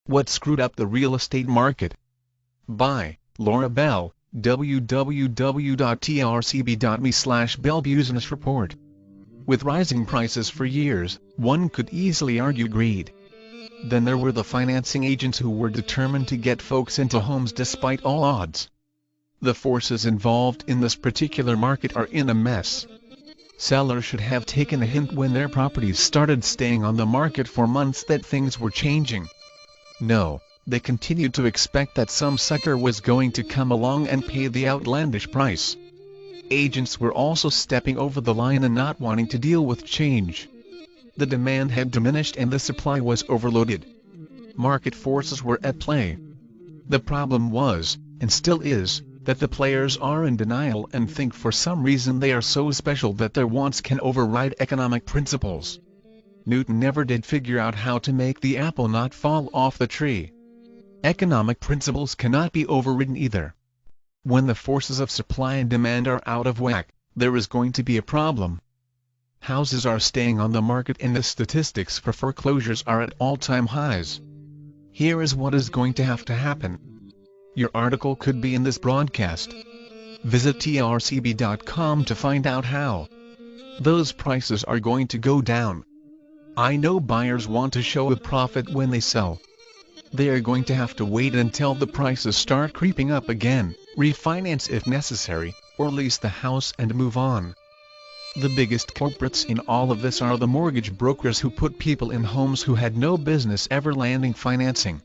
What Screwed Up the Real Estate Market? By Laura Bell, www.trcb.me/Bell-Business-Report. With rising prices for years, one could easily argue greed. Then there were the financing agents who were determined to get folks into homes despite all odds. The forces involved in this particular market are in a mess. Sellers should have taken a hint when their properties started staying on the market for months that things were changing. No, they continued to expect that some sucker was going to come along and pay the outlandish price. Agents were also stepping over the line and not wanting to deal with change. The demand had diminished and the supply was overloaded. Market forces were at play. The problem was, and still is, that the players are in denial and think for some reason they are so special that their wants can override economic principles. Newton never did figure out how to make the apple not fall off the tree. Economic principles cannot be overridden either. When the forces of supply and demand are out of whack, there is going to be a problem. Houses are staying on the market and the statistics for foreclosures are at all-time highs. Here is what is going to have to happen. Your article could be in this broadcast. Visit trcb.com to find out how. Those prices are going to go down. I know buyers want to show a profit when they sell. They are going to have to wait until the prices start creeping up again, refinance if necessary, or lease the house and move on. The biggest culprits in all of this are the mortgage brokers who put people in homes who had no business ever landing financing.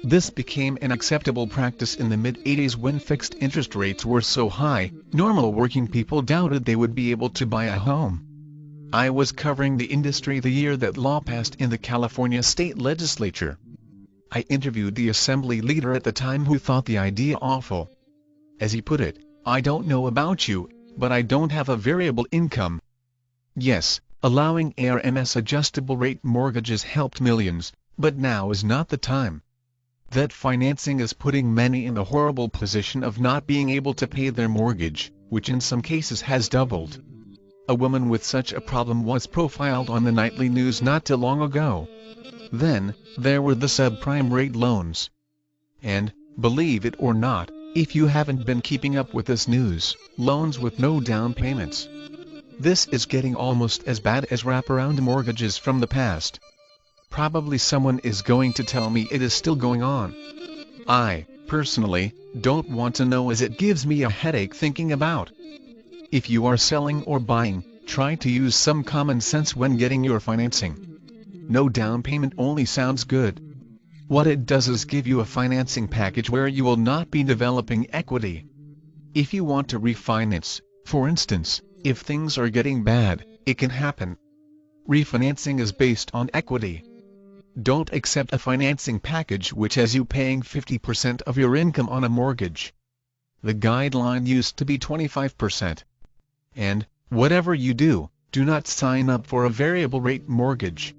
This became an acceptable practice in the mid-80s when fixed interest rates were so high, normal working people doubted they would be able to buy a home. I was covering the industry the year that law passed in the California state legislature. I interviewed the assembly leader at the time who thought the idea awful. As he put it, "I don't know about you, but I don't have a variable income." Yes, allowing ARMS adjustable rate mortgages helped millions, but now is not the time. That financing is putting many in the horrible position of not being able to pay their mortgage, which in some cases has doubled. A woman with such a problem was profiled on the nightly news not too long ago. Then, there were the subprime rate loans. And, believe it or not, if you haven't been keeping up with this news, loans with no down payments. This is getting almost as bad as wraparound mortgages from the past. Probably someone is going to tell me it is still going on. I, personally, don't want to know as it gives me a headache thinking about. If you are selling or buying, try to use some common sense when getting your financing. No down payment only sounds good. What it does is give you a financing package where you will not be developing equity. If you want to refinance, for instance, if things are getting bad, it can happen. Refinancing is based on equity. Don't accept a financing package which has you paying 50% of your income on a mortgage. The guideline used to be 25%. And, whatever you do, do not sign up for a variable rate mortgage.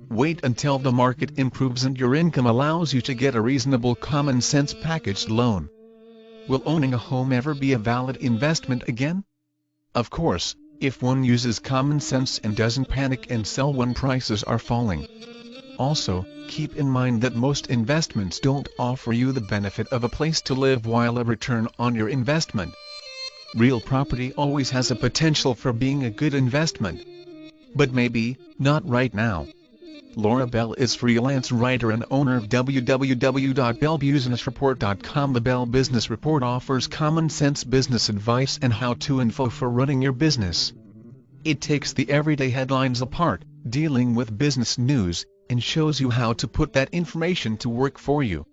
Wait until the market improves and your income allows you to get a reasonable common sense packaged loan. Will owning a home ever be a valid investment again? Of course, if one uses common sense and doesn't panic and sell when prices are falling. Also, keep in mind that most investments don't offer you the benefit of a place to live while a return on your investment. Real property always has a potential for being a good investment. But maybe, not right now. Laura Bell is freelance writer and owner of www.bellbusinessreport.com. The Bell Business Report offers common sense business advice and how-to info for running your business. It takes the everyday headlines apart, dealing with business news, and shows you how to put that information to work for you.